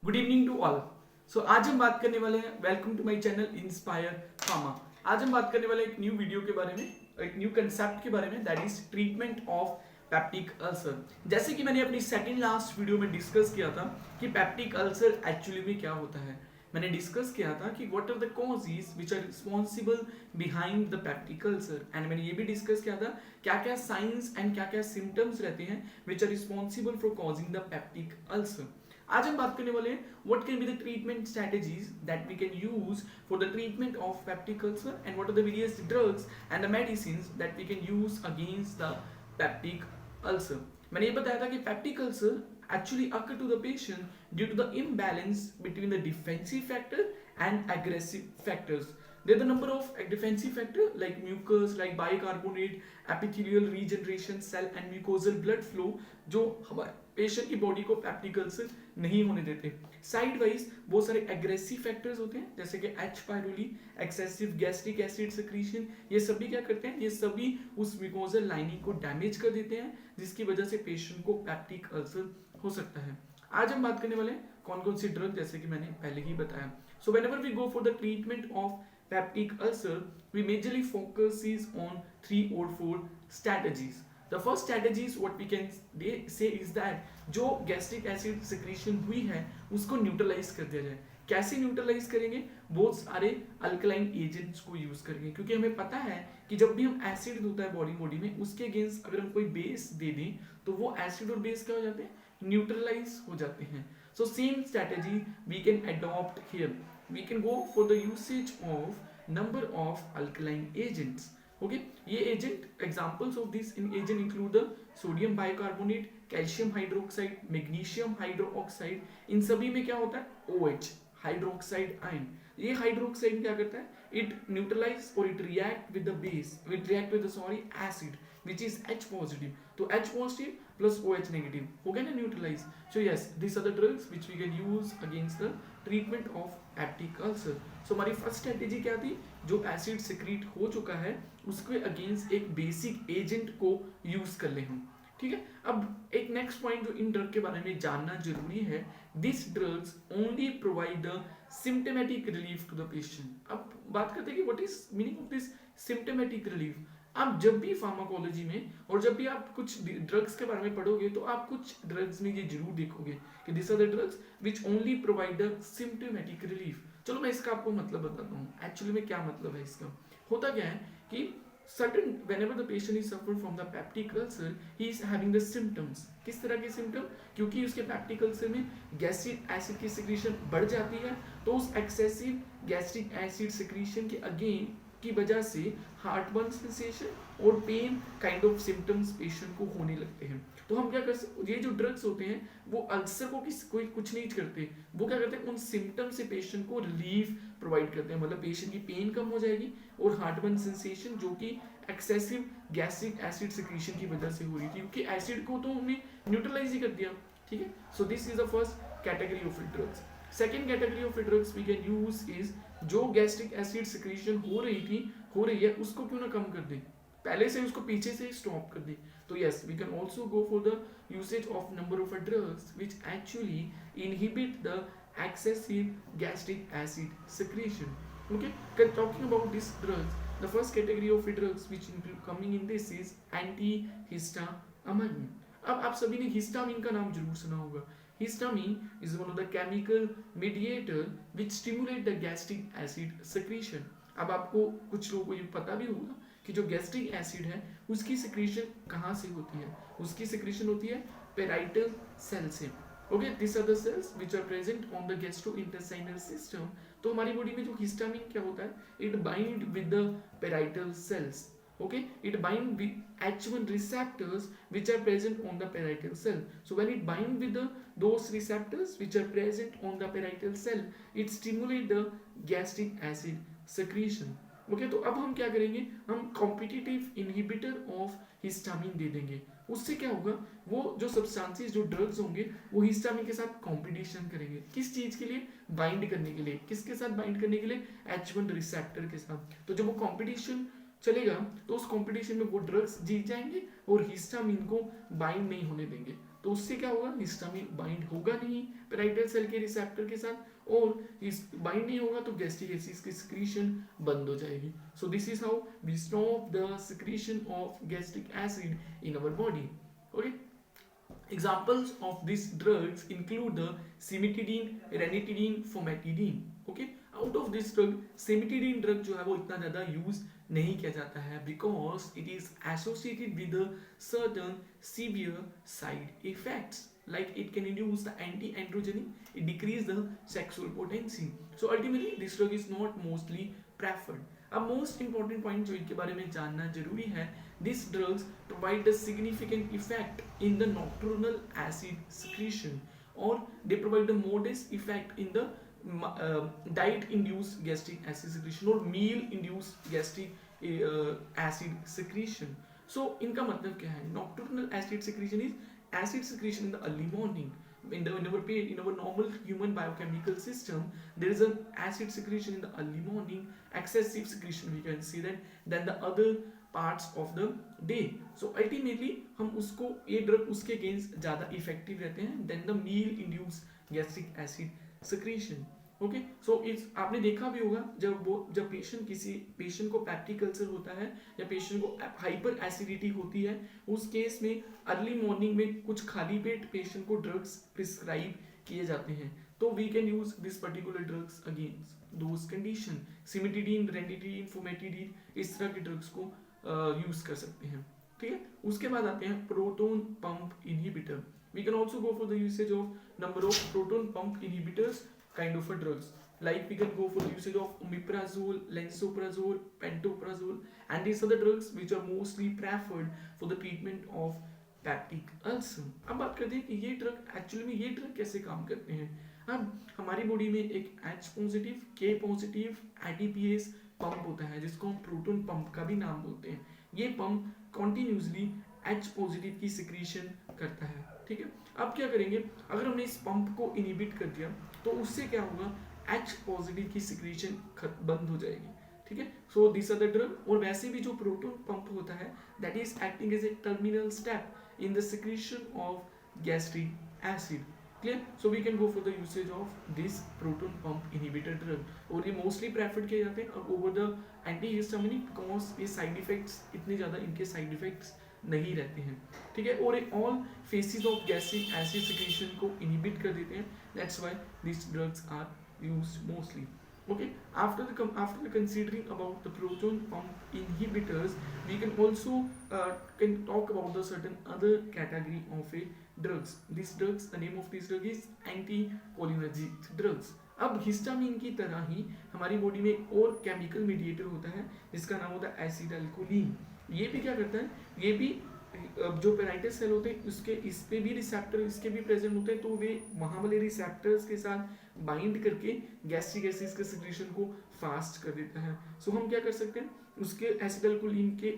Good evening to all. So आज हम बात करने वाले हैं, welcome to my channel Inspire Pharma. आज हम बात करने वाले हैं एक न्यू वीडियो के बारे में, एक न्यू कंसेप्ट के बारे में, that is treatment of peptic ulcer. जैसे कि मैंने अपनी सेकंड लास्ट वीडियो में डिस्कस किया था कि पेप्टिक अल्सर एक्चुअली में क्या होता है। मैंने डिस्कस किया था कि what are the causes which are responsible behind the peptic ulcer, and मैंने ये भी डिस्कस किया था क्या क्या साइंस एंड क्या क्या सिम्टम्स रहते हैं which are responsible for causing the peptic ulcer. आज हम बात करने वाले हैं what can be the treatment strategies that we can use for the treatment of peptic ulcer and what are the various drugs and the medicines that we can use against the peptic ulcer. मैंने ये बताया था कि peptic ulcer actually occur to the patient due to the imbalance between the defensive factor and aggressive factors. There are the number of defensive factor like mucus, like bicarbonate, epithelial regeneration, cell and mucosal blood flow जो हमारे patient की body को peptic ulcer नहीं होने देते। Side wise बहुत सारे aggressive factors होते हैं जैसे कि H. pylori, excessive gastric acid secretion, ये सभी क्या करते हैं, ये सभी उस म्यूकोजल लाइनिंग को डैमेज कर देते हैं जिसकी वजह से पेशेंट को पेप्टिक अल्सर हो सकता है। आज हम बात करने वाले हैं कौन कौन सी ड्रग, जैसे कि मैंने पहले ही बताया। So whenever we go for the treatment of peptic ulcer we majorly focuses on 3 or 4 strategies. The first strategy is what we can say is that जो गैस्ट्रिक एसिड सिक्रीशन हुई है उसको न्यूट्रलाइज कर दिया जाए। कैसे न्यूट्रलाइज करेंगे, बहुत सारे अल्कलाइन एजेंट्स को यूज करेंगे, क्योंकि हमें पता है कि जब भी हम एसिड होता है बॉडी में उसके अगेंस्ट अगर हम कोई बेस दे दें तो वो एसिड और बेस क्या हो जाते हैं, न्यूट्रलाइज हो जाते हैं। So same strategy we can adopt here. We can go for the usage of number of alkaline agents. Okay, ये एजेंट एग्जांपल्स ऑफ दिस इन agent include the sodium bicarbonate, calcium hydroxide, magnesium hydroxide. इन सभी में क्या होता है OH, hydroxide ion. ये hydroxide क्या करता है, इट न्यूट्रलाइज और it react with the base, it react with the acid which is H positive, तो H positive plus OH negative हो गया ना neutralise. So yes, these are the drugs which we can use against the treatment of peptic ulcer. So हमारी first strategy क्या थी, जो acid secrete हो चुका है उसके अगेंस्ट एक बेसिक एजेंट को यूज कर ले हम, ठीक है। अब एक नेक्स्ट पॉइंट जो इन ड्रग के बारे में जानना जरूरी है, this drugs only provide the symptomatic relief to the patient. अब बात करते हैं कि what is meaning of this symptomatic relief. आप जब भी फार्माकोलॉजी में और जब भी आप कुछ ड्रग्स के बारे में पढ़ोगे तो आप कुछ ड्रग्स में ये जरूर देखोगे कि this are the drugs which only provide the symptomatic relief. चलो मैं इसका आपको मतलब बताता हूँ एक्चुअली में क्या मतलब है इसका। होता क्या है कि certain whenever the patient is suffering from the peptic ulcer he is having the symptoms। किस तरह के सिम्टम, क्योंकि उसके पेप्टिक अल्सर में गैस्ट्रिक एसिड की सिक्रीशन बढ़ जाती है तो उस एक्सेसिव गैस्ट्रिक एसिड सिक्रीशन के अगेन की वजह से हार्टबर्न सेंसेशन और pain kind of symptoms patient को होने लगते हैं। तो हम क्या कर सकते, ये जो ड्रग्स होते हैं वो अल्सर को कोई कुछ नहीं करते, वो क्या करते हैं उन सिम्टम्स से पेशेंट को रिलीफ प्रोवाइड करते हैं। मतलब पेशेंट की पेन कम हो जाएगी और हार्टबर्न सेंसेशन जो कि एक्सेसिव गैस्ट्रिक एसिड सिक्रीशन की वजह से हो रही थी, क्योंकि एसिड को तो हमने न्यूट्रलाइज ही कर दिया, ठीक है। So this is the first category of drugs. Second category of drugs we can use is जो गैस्ट्रिक एसिड सिक्रीशन हो रही है उसको क्यों ना कम कर दे, पहले से उसको पीछे से स्टॉप कर दे। तो yes, we can also go for the usage of number of drugs which actually inhibit the excessive gastric acid secretion. Okay, talking about these drugs, the first category of drugs which include coming in this is antihistamine. अब आप सभी ने histamine का नाम जरूर सुना होगा। Histamine is one of the chemical mediator which stimulate the gastric acid secretion. अब आपको कुछ लोगों को ये पता भी होगा कि जो गैस्ट्रिक एसिड है उसकी सिक्रीशन कहाँ से होती है, उसकी सिक्रीशन होती है पेराइटल सेल से। Okay, these are the cells which are present on the gastrointestinal system. तो हमारी बॉडी में जो हिस्टामिन क्या होता है, it bind with the parietal cells. Okay, it bind with H1 receptors which are present on the parietal cell. So when it bind with those receptors which are present on the parietal cell, it stimulate the gastric acid secretion. Okay, तो अब हम क्या करेंगे, हम competitive inhibitor of histamine दे देंगे। उससे क्या होगा, वो जो सब्सटेंसेस जो ड्रग्स होंगे वो हिस्टामिन के साथ कंपटीशन करेंगे। किस चीज के लिए, बाइंड करने के लिए। किसके साथ बाइंड करने के लिए, H1 रिसेप्टर के साथ। तो जब वो कंपटीशन चलेगा तो उस कंपटीशन में वो ड्रग्स जीत जाएंगे और हिस्टामिन को बाइंड नहीं होने देंगे। तो उससे क्या होगा, हिस्टामिन बाइंड होगा नहीं पेराइटल सेल के रिसेप्टर के साथ, और इस बाइंड नहीं होगा तो गैस्ट्रिक एसिड की सिक्रीशन बंद हो जाएगी. So this is how we stop the secretion of gastric acid in our body. Okay, examples of these drugs include the cimetidine, ranitidine, famotidine. Okay, out of this drug cimetidine drug जो है वो इतना ज़्यादा use नहीं किया जाता है because it is associated with a certain severe side effects, like it can induce the anti-androgenic, it decrease the sexual potency. So ultimately this drug is not mostly preferred. अब मोस्ट इंपॉर्टेंट पॉइंट जो इनके बारे में जानना जरूरी है, these drugs provide a significant effect in the nocturnal acid secretion, or they provide a modest effect in the diet-induced gastric acid secretion or meal-induced gastric acid secretion. So इनका मतलब क्या है? Nocturnal acid secretion is acid secretion in the early morning. In our normal human biochemical system, there is an acid secretion in the early morning, excessive secretion we can see that, than the other parts of the day. So ultimately हम उसको ये drug उसके against ज़्यादा effective रहते हैं than the meal induced gastric acid secretion. Okay, so इस आपने देखा भी होगा जब पेशेंट को पैप्टिक अल्सर होता है या पेशेंट को हाइपर एसिडिटी होती है, उस केस में अर्ली मॉर्निंग में कुछ खाली पेट पेशेंट को ड्रग्स प्रिस्क्राइब किए जाते हैं. तो we can use this particular drugs against those condition. Cimetidine, ranitidine, famotidine, इस तरह के ड्रग्स को यूज कर सकते हैं. ठीक है, उसके बाद आते हैं proton pump inhibitor. We can also go for the usage of number of proton pump inhibitors kind of a drugs, like we can go for the usage of omeprazole, lansoprazole, pantoprazole, and these are the drugs which are mostly preferred for the treatment of peptic ulcer. अब बात करते हैं कि ये drug actually में ये drug कैसे काम करते हैं. अब हमारी बॉडी में एक H positive, K positive ATPase pump होता है जिसको हम प्रोटोन पंप का भी नाम बोलते हैं. ये पंप कॉन्टिन्यूसली H पॉजिटिव की सिक्रीशन करता है. ठीक है, अब क्या करेंगे, अगर हमने इस पंप को इनहिबिट कर दिया तो उससे क्या होगा, H पॉजिटिव की सिक्रीशन बंद हो जाएगी. ठीक है, so this are the drug. और वैसे भी जो प्रोटोन पंप होता है that is acting as a terminal step in the secretion of gastric acid. Clear, so we can go for the usage of this proton pump inhibitor drug. और ये मोस्टली प्रेफर्ड किए जाते हैं ओवर द एंटीहिस्टामिनिक बिकॉज ये side effects इतने ज़्यादा इनके side effects नहीं रहते हैं. ठीक है, और all faces of gastric acid secretion को इनहिबिट कर देते हैं. That's why these drugs are used mostly. Okay, after considering about the proton pump inhibitors, we can also can talk about the certain other category of a drugs. These drugs, the name of this drug is anticholinergic drugs. अब histamine की तरह ही हमारी body में एक और chemical mediator होता है जिसका नाम होता है एसिटाइलकोलिन. ये भी क्या करता है, ये भी जो पेराइटस सेल होते हैं उसके इस पे भी रिसेप्टर इसके भी प्रेजेंट होते हैं, तो वे वहाँ वाले रिसेप्टर्स के साथ बाइंड करके गैस्ट्रिक एसिड के सिक्रीशन को फास्ट कर देता है. सो हम क्या कर सकते हैं, उसके एसिटाइलकोलिन के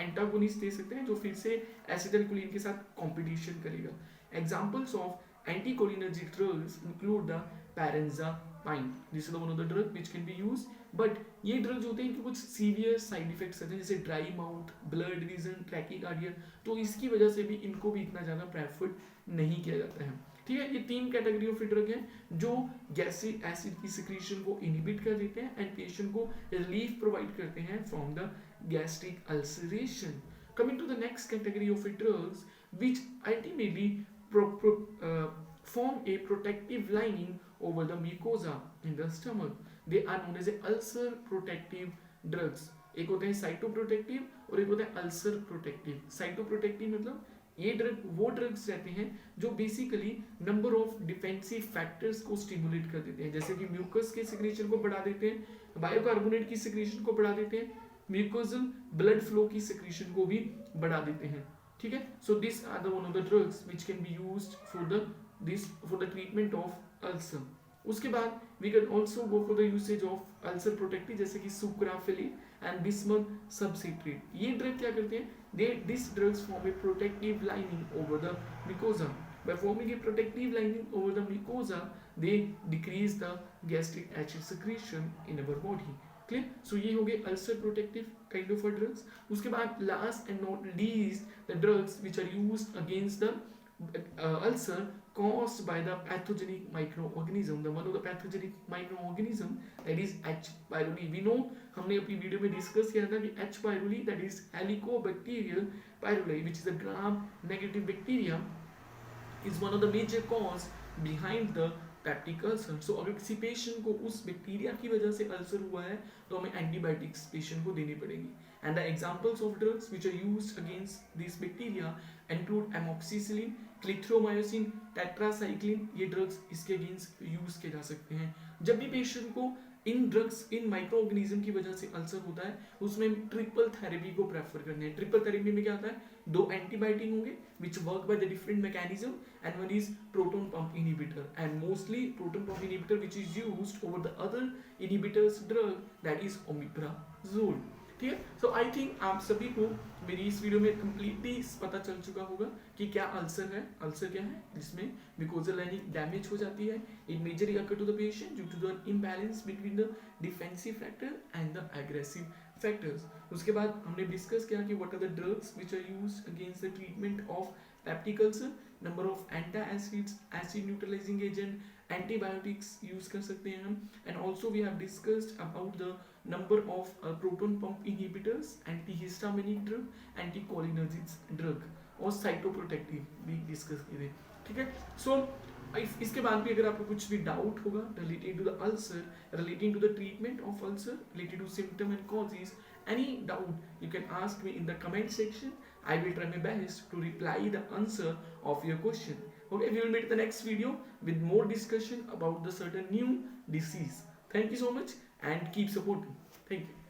एंटागोनिस्ट दे सकते हैं जो फिर से एसिटाइलकोलिन के साथ कंपटीशन करेगा. Examples of anticholinergic drugs include the pirenzepine. This is one of the drug which can be used, but ये ड्रग्स होते हैं कि कुछ सीवियर साइड इफेक्ट्स आते हैं जैसे dry mouth, blood vision, tachycardia, तो इसकी वजह से भी इनको भी इतना ज़्यादा प्रेफर्ड नहीं किया जाता है. ठीक है, ये तीन कैटेगरी ऑफ ड्रग हैं जो गैस्ट्रिक एसिड की सिक्रीशन को इनहिबिट कर देते हैं एंड पेशेंट को रिलीफ प्रोवाइड करते हैं from the gastric ulceration. Coming to the next category of drugs which ultimately form a protective lining over the mucosa in the stomach. They are known as ulcer protective drugs. एक होते हैं cytoprotective और एक होता है ulcer protective. Cytoprotective मतलब ये drug वो ड्रग्स रहते हैं जो basically number of defensive factors को स्टिमुलेट कर देते हैं, जैसे कि म्यूकस के सिक्रीशन को बढ़ा देते हैं, बायोकार्बोनेट की सिक्रीशन को बढ़ा देते हैं, म्यूकोजल ब्लड फ्लो की सिक्रीशन को भी बढ़ा देते हैं. ठीक है, so this are the one of the drugs which can be used for the treatment of ulcer. उसके बाद we can also go for the usage of ulcer protective जैसे कि sucralfate and bismuth substrate. ये drug क्या करते हैं, these drugs form a protective lining over the mucosa. By forming a protective lining over the mucosa, they decrease the gastric acid secretion in our body. Clear? So ये हो गए ulcer protective kind of a drugs. उसके बाद last and not least the drugs which are used against the ulcer caused by the pathogenic microorganism. The one of the pathogenic microorganism that is H. pylori. We know, हमने अपनी video में discuss किया था कि H. pylori that is Helicobacterial pylori which is a gram negative bacteria is one of the major cause behind the peptic ulcer. So अगर किसी patient को उस बैक्टीरिया की वजह से अल्सर हुआ है तो हमें एंटीबायोटिक्स पेशेंट को देनी पड़ेगी. And the examples of drugs which are used against this bacteria include amoxicillin, clarithromycin, tetracycline. ये ड्रग्स इसके अगेंस्ट यूज किए जा सकते हैं. जब भी पेशेंट को इन ड्रग्स, इन माइक्रो ऑर्गेनिज्म की वजह से अल्सर होता है उसमें ट्रिपल थेरेपी को प्रेफर करने हैं. ट्रिपल थेरेपी में क्या होता है, 2 एंटीबायोटिक होंगे which work by the different mechanism and one is proton pump inhibitor and mostly proton pump inhibitor which is used over the other inhibitors drug that is omeprazole. ठीक है. सो I think आप सभी को मेरी इस video में completely पता चल चुका होगा कि क्या अल्सर है. अल्सर क्या है, जिसमें म्यूकोजल लाइनिंग डैमेज हो जाती है. It majorly occur to the patient due to the imbalance between the defensive factor and the aggressive factors. उसके बाद हमने डिस्कस किया कि what are the drugs which are used against the treatment of peptic ulcer. Number of antacids, acid neutralizing agent, antibiotics use कर सकते हैं हम. And also we have discussed about the number of proton pump inhibitors, antihistaminic drug, anticholinergic drug और cytoprotective भी discuss किए थे. ठीक है. सो इसके बाद भी अगर आपको कुछ भी डाउट होगा related to the ulcer, relating to the treatment of ulcer, related to symptom and causes, any doubt you can ask me in the comment section. I will try my best to reply the answer of your question. Okay, we will meet in the next video with more discussion about the certain new disease. Thank you so much and keep supporting. Thank you.